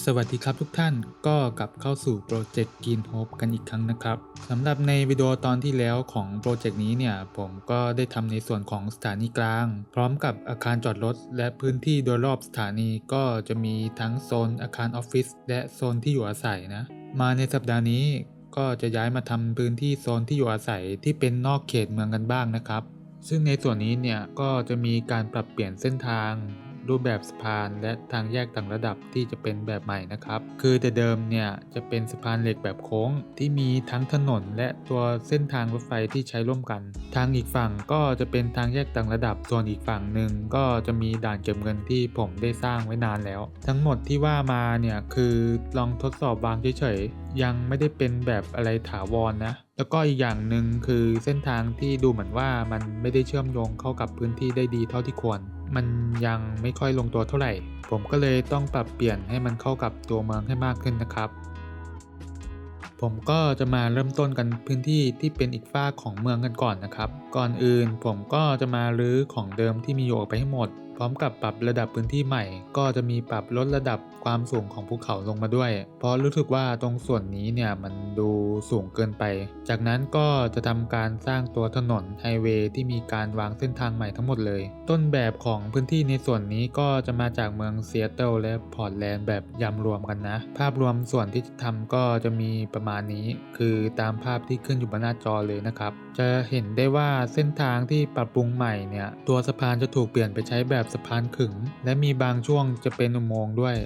สวัสดีครับทุกท่านก็กลับเข้าสู่โปรเจกต์ Green Hope กันอีกครั้งนะครับสำหรับในวิดีโอตอนที่แล้วของโปรเจกต์นี้เนี่ยผมก็ได้ทำในส่วนของสถานีกลางพร้อมกับอาคารจอดรถและพื้นที่โดยรอบสถานีก็จะมีทั้งโซนอาคารออฟฟิศและโซนที่อยู่อาศัยนะมาในสัปดาห์นี้ก็จะย้ายมาทำพื้นที่โซนที่อยู่อาศัยที่เป็นนอกเขตเมืองกันบ้างนะครับซึ่งในส่วนนี้เนี่ยก็จะมีการปรับเปลี่ยนเส้นทางรูปแบบสะพานและทางแยกต่างระดับที่จะเป็นแบบใหม่นะครับคือแต่เดิมเนี่ยจะเป็นสะพานเหล็กแบบโค้งที่มีทั้งถนนและตัวเส้นทางรถไฟที่ใช้ร่วมกันทางอีกฝั่งก็จะเป็นทางแยกต่างระดับส่วนอีกฝั่งหนึ่งก็จะมีด่านเก็บเงินที่ผมได้สร้างไว้นานแล้วทั้งหมดที่ว่ามาเนี่ยคือลองทดสอบวางเฉยๆยังไม่ได้เป็นแบบอะไรถาวรนะแล้วก็อีกอย่างหนึ่งคือเส้นทางที่ดูเหมือนว่ามันไม่ได้เชื่อมโยงเข้ากับพื้นที่ได้ดีเท่าที่ควรมันยังไม่ค่อยลงตัวเท่าไหร่ผมก็เลยต้องปรับเปลี่ยนให้มันเข้ากับตัวเมืองให้มากขึ้นนะครับผมก็จะมาเริ่มต้นกันพื้นที่ที่เป็นอีกฝากของเมืองกันก่อนนะครับก่อนอื่นผมก็จะมารื้อของเดิมที่มีอยู่ออกไปให้หมดพร้อมกับปรับระดับพื้นที่ใหม่ก็จะมีปรับลดระดับความสูงของภูเขาลงมาด้วยเพราะรู้สึกว่าตรงส่วนนี้เนี่ยมันดูสูงเกินไปจากนั้นก็จะทำการสร้างตัวถนนไฮเวย์ที่มีการวางเส้นทางใหม่ทั้งหมดเลยต้นแบบของพื้นที่ในส่วนนี้ก็จะมาจากเมืองซีแอตเทิลและพอร์ตแลนด์แบบยำรวมกันนะภาพรวมส่วนที่จะทำก็จะมีประมาณนี้คือตามภาพที่ขึ้นอยู่บนหน้าจอเลยนะครับจะเห็นได้ว่าเส้นทางที่ปรับปรุงใหม่เนี่ยตัวสะพานจะถูกเปลี่ยนไปใช้แบบสะพานขึงและมีบางช่วงจะเป็นอุโมงค์ด้วย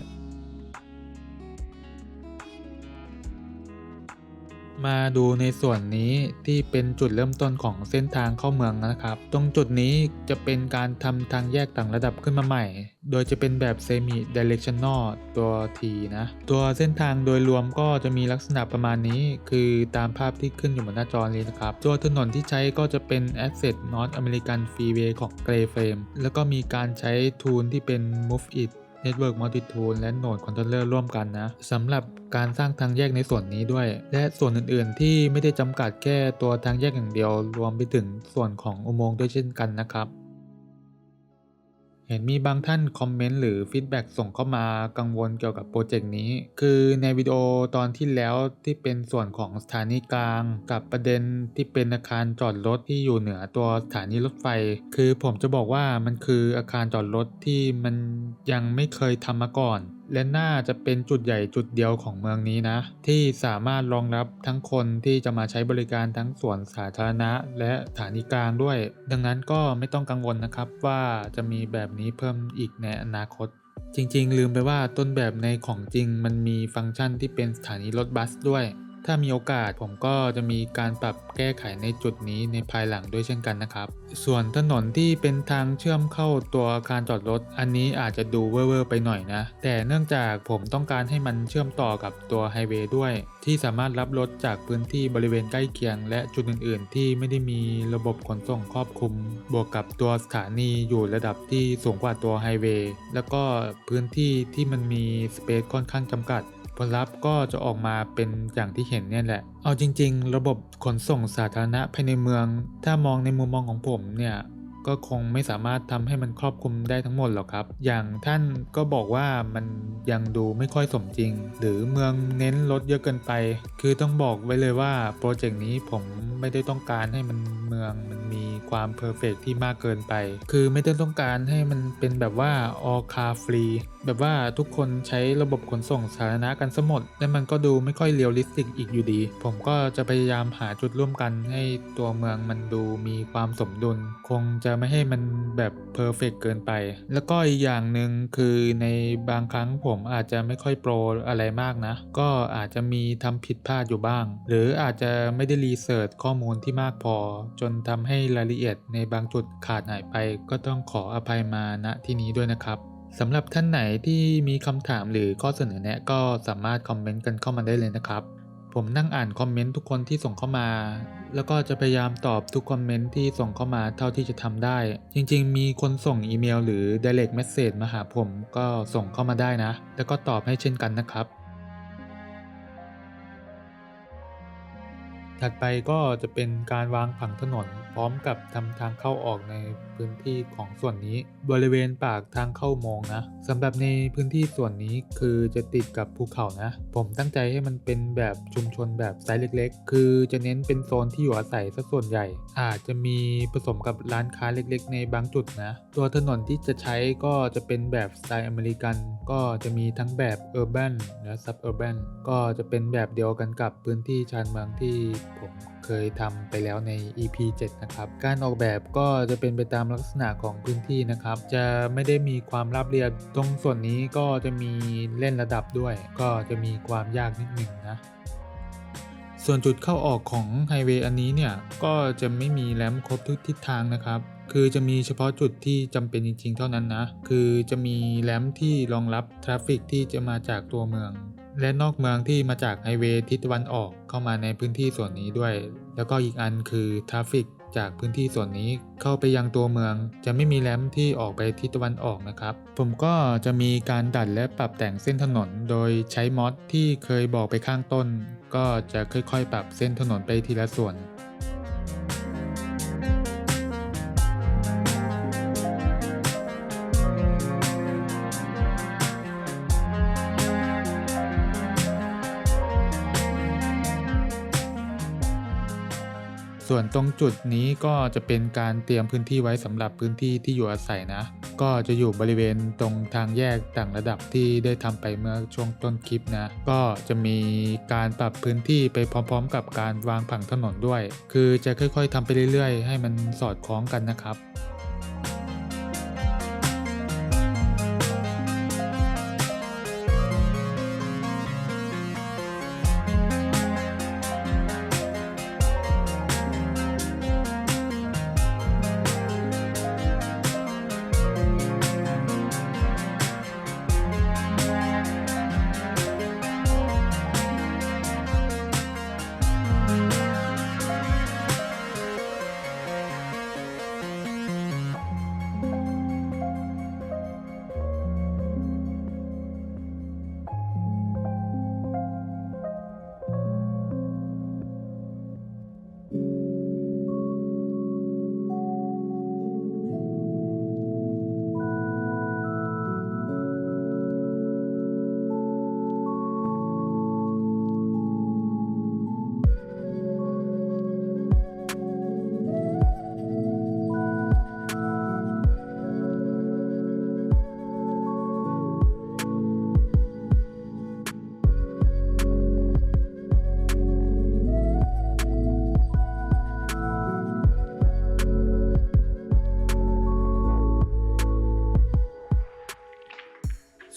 มาดูในส่วนนี้ที่เป็นจุดเริ่มต้นของเส้นทางเข้าเมืองนะครับตรงจุดนี้จะเป็นการทำทางแยกต่างระดับขึ้นมาใหม่โดยจะเป็นแบบเซมิไดเรกชันนอลตัว T นะตัวเส้นทางโดยรวมก็จะมีลักษณะประมาณนี้คือตามภาพที่ขึ้นอยู่บนหน้าจอเลยนะครับตัวถนนที่ใช้ก็จะเป็น Access North American Freeway ของ Gray Frame แล้วก็มีการใช้ทูลที่เป็น Move It Network Multitool และ Node Controller ร่วมกันนะสำหรับการสร้างทางแยกในส่วนนี้ด้วยและส่วนอื่นๆที่ไม่ได้จำกัดแค่ตัวทางแยกอย่างเดียวรวมไปถึงส่วนของอุโมงค์ด้วยเช่นกันนะครับ เห็นมีบางท่านคอมเมนต์หรือฟีดแบ็กส่งเข้ามากังวลเกี่ยวกับโปรเจกต์นี้คือในวิดีโอตอนที่แล้วที่เป็นส่วนของสถานีกลางกับประเด็นที่เป็นอาคารจอดรถที่อยู่เหนือตัวสถานีรถไฟคือผมจะบอกว่ามันคืออาคารจอดรถที่มันยังไม่เคยทำมาก่อนและน่าจะเป็นจุดใหญ่จุดเดียวของเมืองนี้นะที่สามารถรองรับทั้งคนที่จะมาใช้บริการทั้งสวนสาธารณะและสถานีกลางด้วยดังนั้นก็ไม่ต้องกังวลนะครับว่าจะมีแบบนี้เพิ่มอีกในอนาคตจริงๆลืมไปว่าต้นแบบในของจริงมันมีฟังก์ชันที่เป็นสถานีรถบัสด้วยถ้ามีโอกาสผมก็จะมีการปรับแก้ไขในจุดนี้ในภายหลังด้วยเช่นกันนะครับส่วนถนนที่เป็นทางเชื่อมเข้าตัวอาคารจอดรถอันนี้อาจจะดูเวอร์ๆไปหน่อยนะแต่เนื่องจากผมต้องการให้มันเชื่อมต่อกับตัวไฮเวย์ด้วยที่สามารถรับรถจากพื้นที่บริเวณใกล้เคียงและจุดอื่นๆที่ไม่ได้มีระบบขนส่งครอบคลุมบวกกับตัวสถานีอยู่ระดับที่สูงกว่าตัวไฮเวย์แล้วก็พื้นที่ที่มันมีสเปซค่อนข้างจำกัดผลลัพธ์ก็จะออกมาเป็นอย่างที่เห็นเนี่ยแหละเอาจริงๆระบบขนส่งสาธารณะภายในเมืองถ้ามองในมุมมองของผมเนี่ยก็คงไม่สามารถทำให้มันครอบคลุมได้ทั้งหมดหรอกครับอย่างท่านก็บอกว่ามันยังดูไม่ค่อยสมจริงหรือเมืองเน้นรถเยอะเกินไปคือต้องบอกไว้เลยว่าโปรเจกต์นี้ผมไม่ได้ต้องการให้เมืองมันมีความเพอร์เฟกที่มากเกินไปคือไม่ได้ต้องการให้มันเป็นแบบว่า all car free แบบว่าทุกคนใช้ระบบขนส่งสาธารณะกันซะหมดและมันก็ดูไม่ค่อยเรียลลิสติกอีกอยู่ดีผมก็จะพยายามหาจุดร่วมกันให้ตัวเมืองมันดูมีความสมดุลคงจะไม่ให้มันแบบเพอร์เฟกเกินไปแล้วก็อีกอย่างหนึ่งคือในบางครั้งผมอาจจะไม่ค่อยโปรอะไรมากนะก็อาจจะมีทำผิดพลาดอยู่บ้างหรืออาจจะไม่ได้รีเสิร์ชข้อมูลที่มากพอจนทำให้รายละเอียดในบางจุดขาดหายไปก็ต้องขออภัยมาณที่นี้ด้วยนะครับสำหรับท่านไหนที่มีคำถามหรือข้อเสนอแนะก็สามารถคอมเมนต์กันเข้ามาได้เลยนะครับผมนั่งอ่านคอมเมนต์ทุกคนที่ส่งเข้ามาแล้วก็จะพยายามตอบทุกคอมเมนต์ที่ส่งเข้ามาเท่าที่จะทำได้จริงๆมีคนส่งอีเมลหรือ Direct Message มาหาผมก็ส่งเข้ามาได้นะแล้วก็ตอบให้เช่นกันนะครับ ถัดไปก็จะเป็นการวางผังถนนพร้อมกับทำทางเข้าออกในพื้นที่ของส่วนนี้บริเวณปากทางเข้าอุโมงค์นะสำหรับในพื้นที่ส่วนนี้คือจะติดกับภูเขานะผมตั้งใจให้มันเป็นแบบชุมชนแบบไซส์เล็กๆคือจะเน้นเป็นโซนที่อยู่อาศัยซะส่วนใหญ่อาจจะมีผสมกับร้านค้าเล็กๆในบางจุดนะตัวถนนที่จะใช้ก็จะเป็นแบบสไตล์อเมริกันก็จะมีทั้งแบบเออร์แบนและซับเออร์แบนก็จะเป็นแบบเดียวกันกับพื้นที่ชานเมืองที่ผมเคยทำไปแล้วใน EP 7 นะครับการออกแบบก็จะเป็นไปตามลักษณะของพื้นที่นะครับจะไม่ได้มีความราบเรียบตรงส่วนนี้ก็จะมีเล่นระดับด้วยก็จะมีความยากนิดหนึ่งนะส่วนจุดเข้าออกของไฮเวย์อันนี้เนี่ยก็จะไม่มีแรมป์ครบทุกทิศทางนะครับคือจะมีเฉพาะจุดที่จำเป็นจริงๆเท่านั้นนะคือจะมีแรมป์ที่รองรับทราฟฟิกที่จะมาจากตัวเมืองและนอกเมืองที่มาจากไฮเวย์ทิศตะวันออกเข้ามาในพื้นที่ส่วนนี้ด้วยแล้วก็อีกอันคือทราฟฟิกจากพื้นที่ส่วนนี้เข้าไปยังตัวเมืองจะไม่มีแรมป์ที่ออกไปทิศตะวันออกนะครับผมก็จะมีการดัดและปรับแต่งเส้นถนนโดยใช้มอดที่เคยบอกไปข้างต้นก็จะค่อยๆปรับเส้นถนนไปทีละส่วน ส่วนตรงจุดนี้ก็จะเป็นการเตรียมพื้นที่ไว้สำหรับพื้นที่ที่อยู่อาศัยนะก็จะอยู่บริเวณตรงทางแยกต่างระดับที่ได้ทำไปเมื่อช่วงต้นคลิปนะก็จะมีการปรับพื้นที่ไปพร้อมๆกับการวางผังถนนด้วยคือจะค่อยๆทำไปเรื่อยๆให้มันสอดคล้องกันนะครับ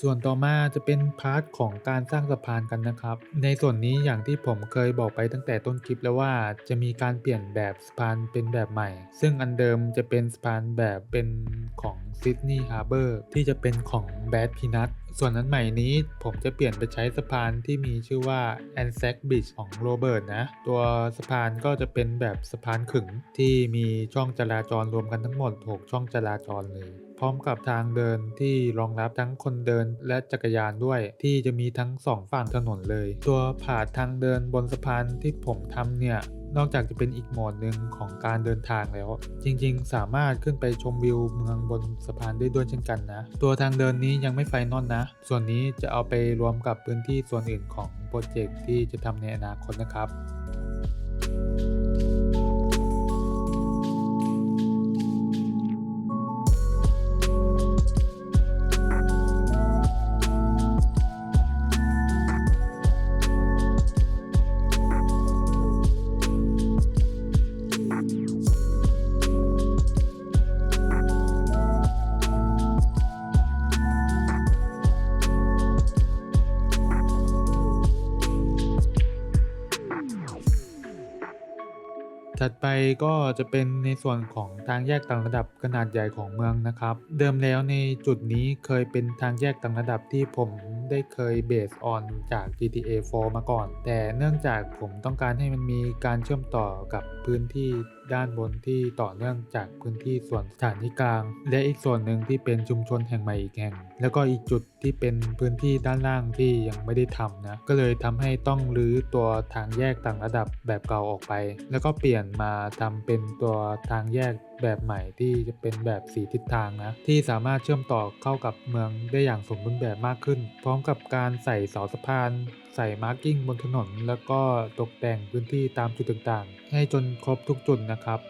ส่วนต่อมาจะเป็นพาร์ทของการสร้างสะพานกันนะครับในส่วนนี้อย่างที่ผมเคยบอกไปตั้งแต่ต้นคลิปแล้วว่าจะมีการเปลี่ยนแบบสะพานเป็นแบบใหม่ซึ่งอันเดิมจะเป็นสะพานแบบเป็นของซิดนีย์ฮาร์เบอร์ที่จะเป็นของแบดพีนัทส่วนนั้นใหม่นี้ผมจะเปลี่ยนไปใช้สะพานที่มีชื่อว่า Anzac Bridge ของโรเบิร์ตนะตัวสะพานก็จะเป็นแบบสะพานขึงที่มีช่องจราจรรวมกันทั้งหมด6ช่องจราจรเลยพร้อมกับทางเดินที่รองรับทั้งคนเดินและจักรยานด้วยที่จะมีทั้ง2ฝั่งถนนเลยตัวผาดทางเดินบนสะพานที่ผมทำเนี่ยนอกจากจะเป็นอีกโหมดหนึ่งของการเดินทางแล้วจริงๆสามารถขึ้นไปชมวิวเมืองบนสะพานได้ด้วยเช่นกันนะตัวทางเดินนี้ยังไม่ไฟนอลนะส่วนนี้จะเอาไปรวมกับพื้นที่ส่วนอื่นของโปรเจกต์ที่จะทำในอนาคตนะครับ ถัดไปก็จะเป็นในส่วนของทางแยกต่างระดับขนาดใหญ่ของเมืองนะครับเดิมแล้วในจุดนี้เคยเป็นทางแยกต่างระดับที่ผมได้เคยเบสออนจาก GTA 4 มาก่อนแต่เนื่องจากผมต้องการให้มันมีการเชื่อมต่อกับพื้นที่ ด้านบนที่ต่อเนื่องจากพื้นที่ส่วนสถานีกลางและอีกส่วนหนึ่งที่เป็นชุมชนแห่งใหม่อีกแห่งแล้วก็อีกจุดที่เป็นพื้นที่ด้านล่างที่ยังไม่ได้ทำนะก็เลยทำให้ต้องรื้อตัวทางแยกต่างระดับแบบเก่าออกไปแล้วก็เปลี่ยนมาทำเป็นตัวทางแยกแบบใหม่ที่จะเป็นแบบ4ทิศทางนะที่สามารถเชื่อมต่อเข้ากับเมืองได้อย่างสมบูรณ์แบบมากขึ้นพร้อมกับการใส่เสาสะพานใส่มาร์กิ้งบนถนนแล้วก็ตกแต่งพื้นที่ตามจุดต่างๆให้จนครบทุกจุดนะครับ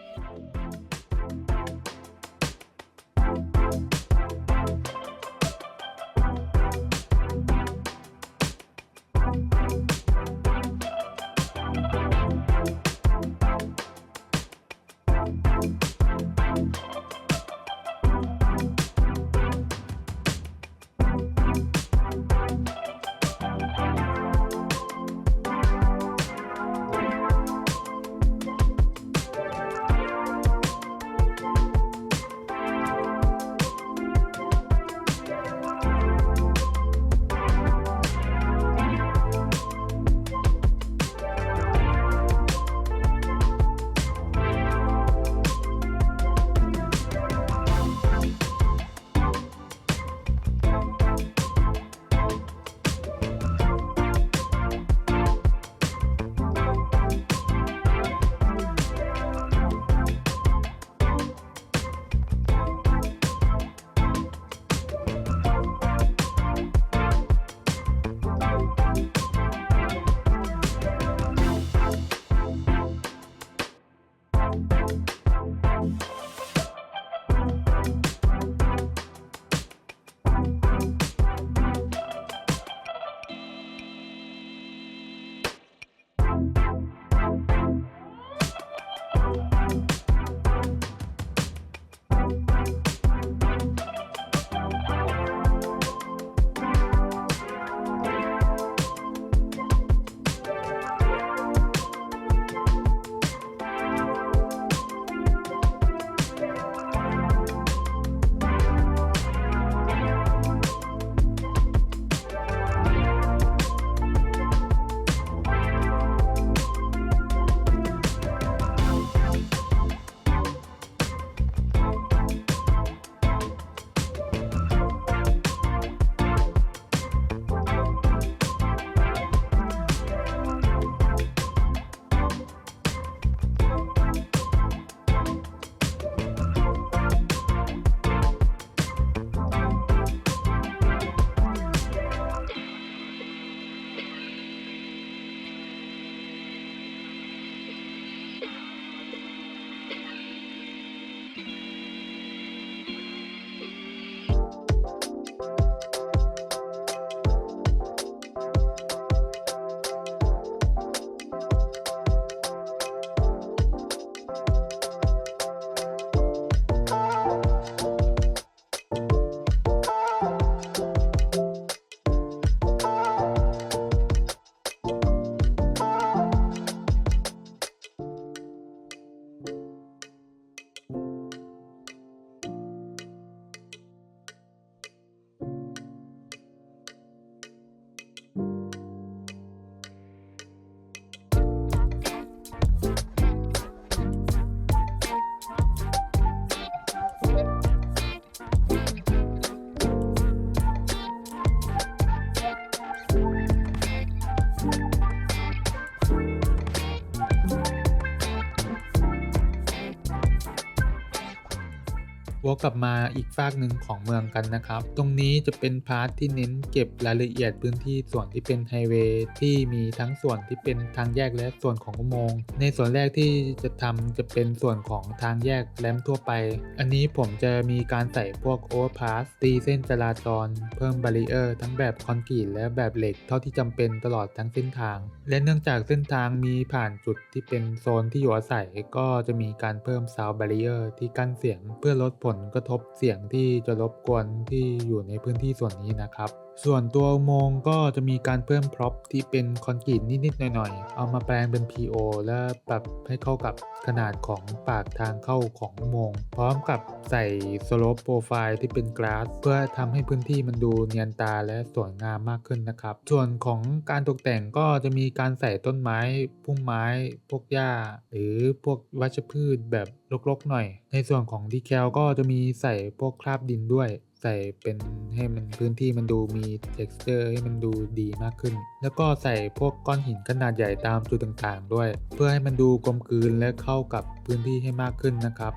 วกกลับมาอีกฟากหนึ่งของเมืองกันนะครับตรงนี้จะเป็นพาร์ทที่เน้นเก็บรายละเอียดพื้นที่ส่วนที่เป็นไฮเวย์ที่มีทั้งส่วนที่เป็นทางแยกและส่วนของอุโมงค์ในส่วนแรกที่จะทำจะเป็นส่วนของทางแยกแรมทั่วไปอันนี้ผมจะมีการใส่พวกโอเวอร์พาสตีเส้นจราจรเพิ่มบารีเออร์ทั้งแบบคอนกรีตและแบบเหล็กเท่าที่จำเป็นตลอดทั้งเส้นทางและเนื่องจากเส้นทางมีผ่านจุดที่เป็นโซนที่อยู่อาศัยก็จะมีการเพิ่มซาวด์บารีเออร์ที่กั้นเสียงเพื่อลดผลกระทบเสียงที่จะรบกวนที่อยู่ในพื้นที่ส่วนนี้นะครับ ส่วนตัวอุโมงค์ก็จะมีการเพิ่มพร็อพที่เป็นคอนกรีตนิดๆหน่อยๆเอามาแปลงเป็น PO และปรับให้เข้ากับขนาดของปากทางเข้าของอุโมงค์พร้อมกับใส่สโลปโปรไฟล์ที่เป็นก a าสเพื่อทำให้พื้นที่มันดูเนียนตาและสวยงามมากขึ้นนะครับส่วนของการตกแต่งก็จะมีการใส่ต้นไม้พุ่มไม้พวกหญ้าหรือพวกวัชพืชแบบรกๆหน่อยในส่วนของดีแคลก็จะมีใส่พวกคราบดินด้วยใส่เป็นให้มันพื้นที่มันดูมี texture ให้มันดูดีมากขึ้นแล้วก็ใส่พวกก้อนหินขนาดใหญ่ตามจุดต่างๆด้วยเพื่อให้มันดูกลมกลืนและเข้ากับพื้นที่ให้มากขึ้นนะครับ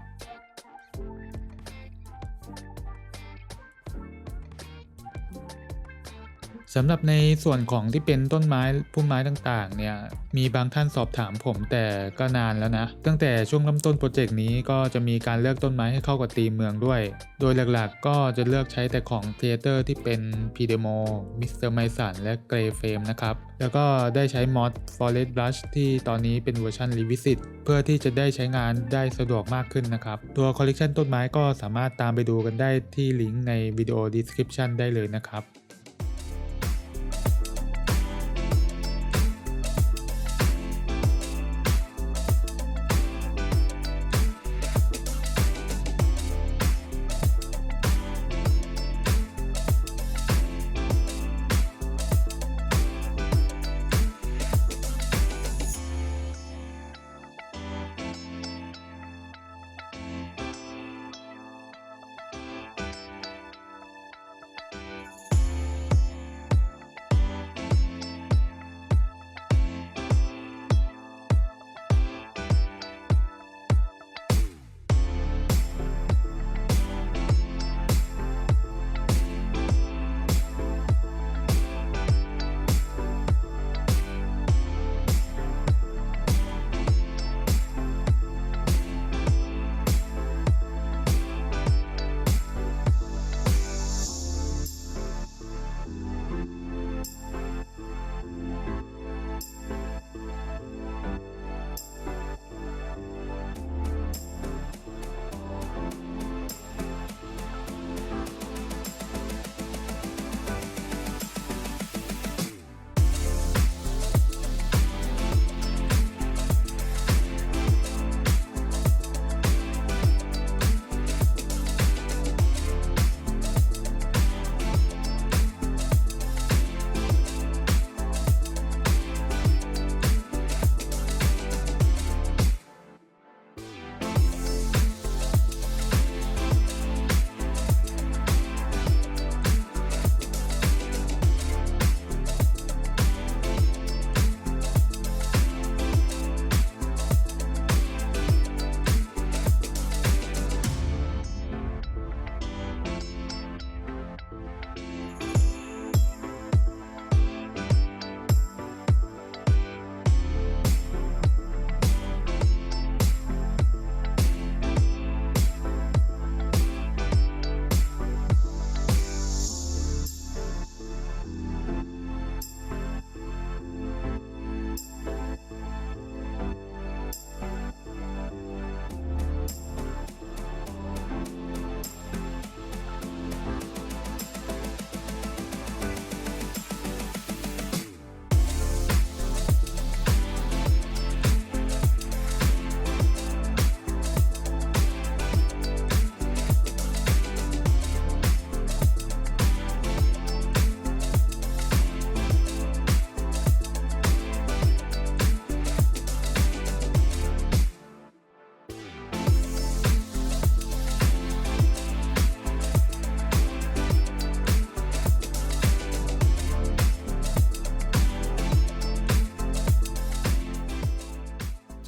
สำหรับในส่วนของที่เป็นต้นไม้พุ่มไม้ต่างๆเนี่ยมีบางท่านสอบถามผมแต่ก็นานแล้วนะตั้งแต่ช่วงเริ่มต้นโปรเจกต์นี้ก็จะมีการเลือกต้นไม้ให้เข้ากับธีมเมืองด้วยโดยหลักๆก็จะเลือกใช้แต่ของเทเตอร์ที่เป็น PDMO Mr. Mason และ Grey Frame นะครับแล้วก็ได้ใช้มอด Forest Brush ที่ตอนนี้เป็นเวอร์ชัน Revisit เพื่อที่จะได้ใช้งานได้สะดวกมากขึ้นนะครับตัวคอลเลกชันต้นไม้ก็สามารถตามไปดูกันได้ที่ลิงก์ในวิดีโอ Description ได้เลยนะครับ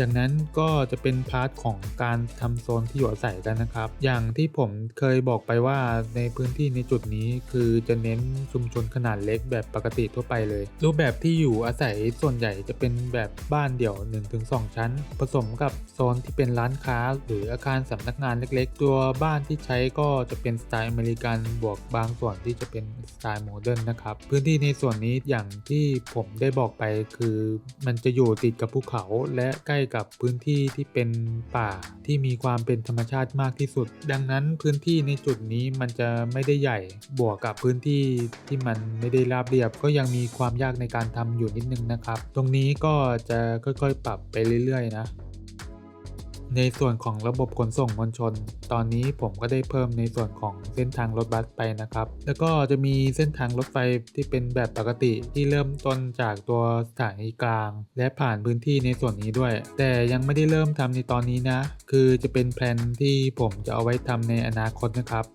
จากนั้นก็จะเป็นพาร์ทของการทำโซนที่อยู่อาศัยกันนะครับอย่างที่ผมเคยบอกไปว่าในพื้นที่ในจุดนี้คือจะเน้นชุมชนขนาดเล็กแบบปกติทั่วไปเลยรูปแบบที่อยู่อาศัยส่วนใหญ่จะเป็นแบบบ้านเดี่ยว 1-2 ชั้นผสมกับโซนที่เป็นร้านค้าหรืออาคารสำนักงานเล็กๆตัวบ้านที่ใช้ก็จะเป็นสไตล์อเมริกันบวกบางส่วนที่จะเป็นสไตล์โมเดิร์นนะครับพื้นที่ในส่วนนี้อย่างที่ผมได้บอกไปคือมันจะอยู่ติดกับภูเขาและใกล้ กับพื้นที่ที่เป็นป่าที่มีความเป็นธรรมชาติมากที่สุดดังนั้นพื้นที่ในจุดนี้มันจะไม่ได้ใหญ่บวกกับพื้นที่ที่มันไม่ได้ราบเรียบก็ยังมีความยากในการทำอยู่นิดนึงนะครับตรงนี้ก็จะค่อยๆปรับไปเรื่อยๆนะในส่วนของระบบขนส่งมวลชนตอนนี้ผมก็ได้เพิ่มในส่วนของเส้นทางรถบัสไปนะครับแล้วก็จะมีเส้นทางรถไฟที่เป็นแบบปกติที่เริ่มต้นจากตัวสถานีกลางและผ่านพื้นที่ในส่วนนี้ด้วยแต่ยังไม่ได้เริ่มทำในตอนนี้นะคือจะเป็นแผนที่ผมจะเอาไว้ทำในอนาคตนะครับ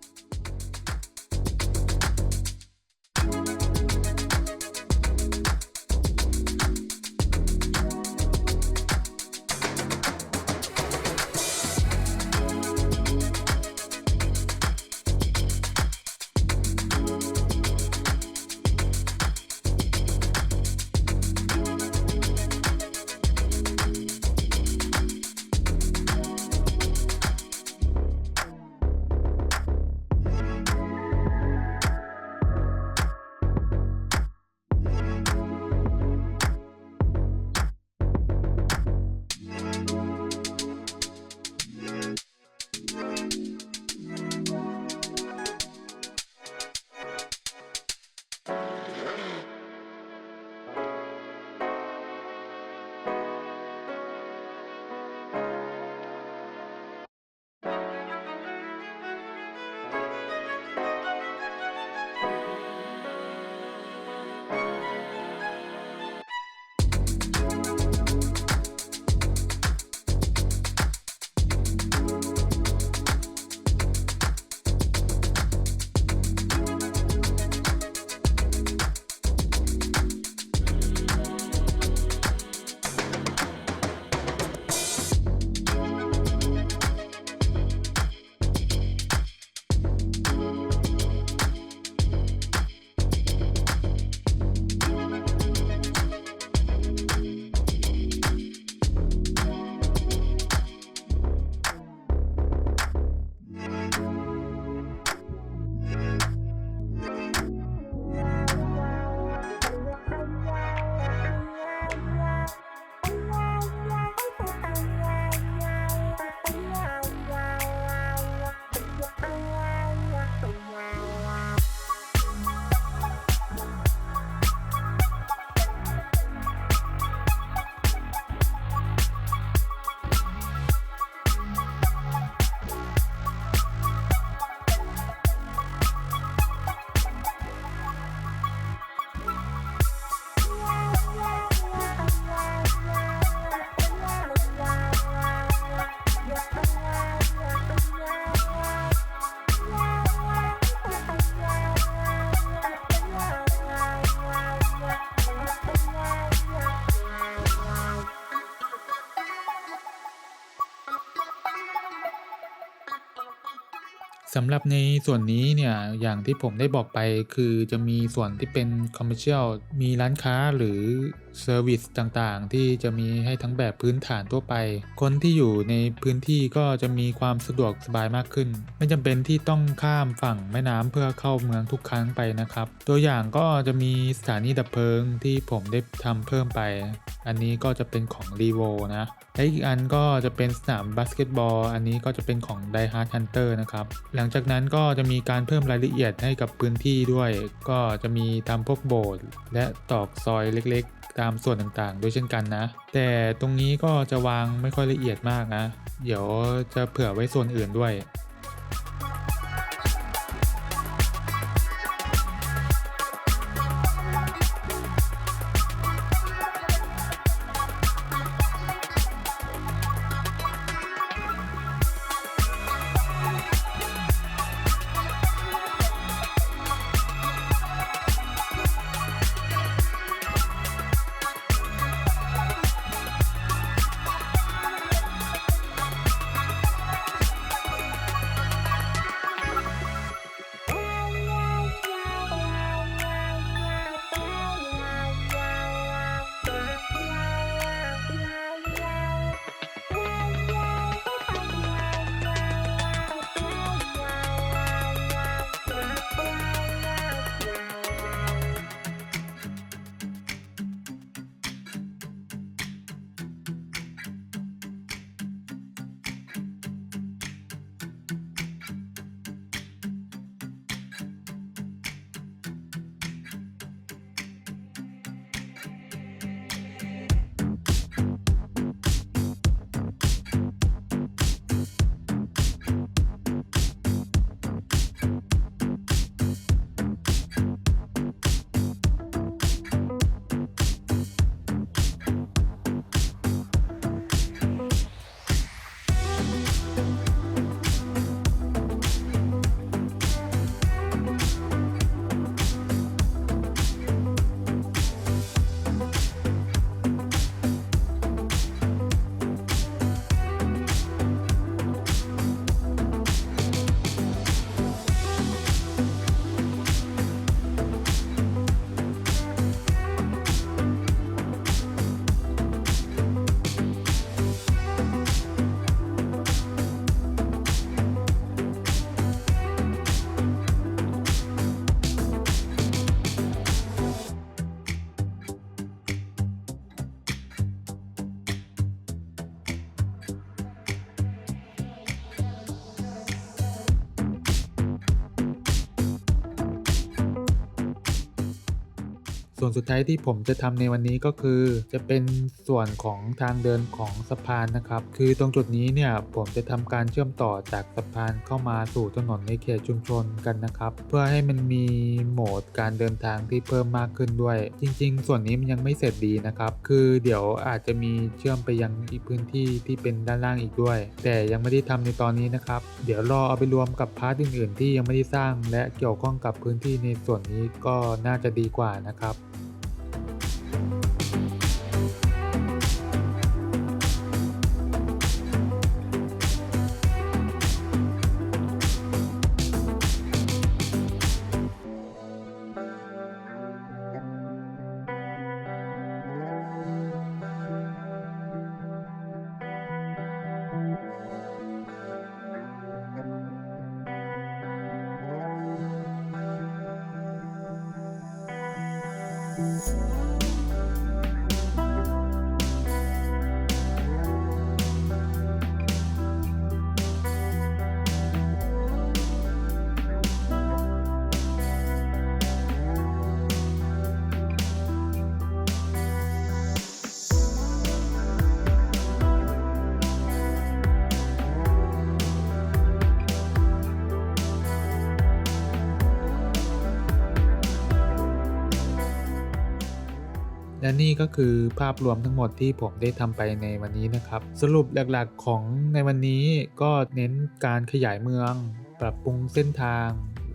สำหรับในส่วนนี้เนี่ยอย่างที่ผมได้บอกไปคือจะมีส่วนที่เป็น Commercial มีร้านค้าหรือ Service ต่างๆที่จะมีให้ทั้งแบบพื้นฐานทั่วไปคนที่อยู่ในพื้นที่ก็จะมีความสะดวกสบายมากขึ้นไม่จำเป็นที่ต้องข้ามฝั่งแม่น้ำเพื่อเข้าเมืองทุกครั้งไปนะครับตัวอย่างก็จะมีสถานีดับเพลิงที่ผมได้ทำเพิ่มไปอันนี้ก็จะเป็นของ Revo นะและอีกอันก็จะเป็นสนามบาสเกตบอลอันนี้ก็จะเป็นของ Die Hard Hunter นะครับหลังจากนั้นก็จะมีการเพิ่มรายละเอียดให้กับพื้นที่ด้วยก็จะมีทำพวกโบสถ์และตอกซอยเล็กๆตามส่วนต่างๆด้วยเช่นกันนะแต่ตรงนี้ก็จะวางไม่ค่อยละเอียดมากนะเดี๋ยวจะเผื่อไว้ส่วนอื่นด้วย ค ส่วนสุดท้ายที่ผมจะทำในวันนี้ก็คือจะเป็นส่วนของทางเดินของสะพานนะครับคือตรงจุดนี้เนี่ยผมจะทำการเชื่อมต่อจากสะพานเข้ามาสู่ถนนในเขตชุมชนกันนะครับเพื่อให้มันมีโหมดการเดินทางที่เพิ่มมากขึ้นด้วยจริงๆส่วนนี้มันยังไม่เสร็จดีนะครับคือเดี๋ยวอาจจะมีเชื่อมไปยังอีกพื้นที่ที่เป็นด้านล่างอีกด้วยแต่ยังไม่ได้ทำในตอนนี้นะครับเดี๋ยวรอเอาไปรวมกับพาร์ทอื่นๆที่ยังไม่ได้สร้างและเกี่ยวข้องกับพื้นที่ในส่วนนี้ก็น่าจะดีกว่านะครับ และนี่ก็คือภาพรวมทั้งหมดที่ผมได้ทำไปในวันนี้นะครับสรุปหลักๆของในวันนี้ก็เน้นการขยายเมืองปรับปรุงเส้นทาง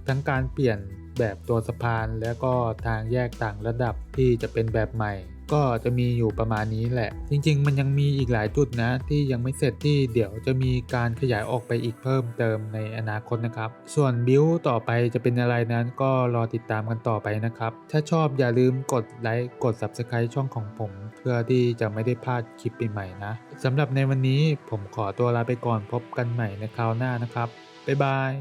ทั้งการเปลี่ยนแบบตัวสะพานแล้วก็ทางแยกต่างระดับที่จะเป็นแบบใหม่ก็จะมีอยู่ประมาณนี้แหละจริงๆมันยังมีอีกหลายจุดนะที่ยังไม่เสร็จที่เดี๋ยวจะมีการขยายออกไปอีกเพิ่มเติมในอนาคตนะครับส่วนบิลต่อไปจะเป็นอะไรนั้นก็รอติดตามกันต่อไปนะครับถ้าชอบอย่าลืมกดไลค์กด Subscribe ช่องของผมเพื่อที่จะไม่ได้พลาดคลิปใหม่ๆนะสำหรับในวันนี้ผมขอตัวลาไปก่อนพบกันใหม่ในคราวหน้านะครับบ๊ายบาย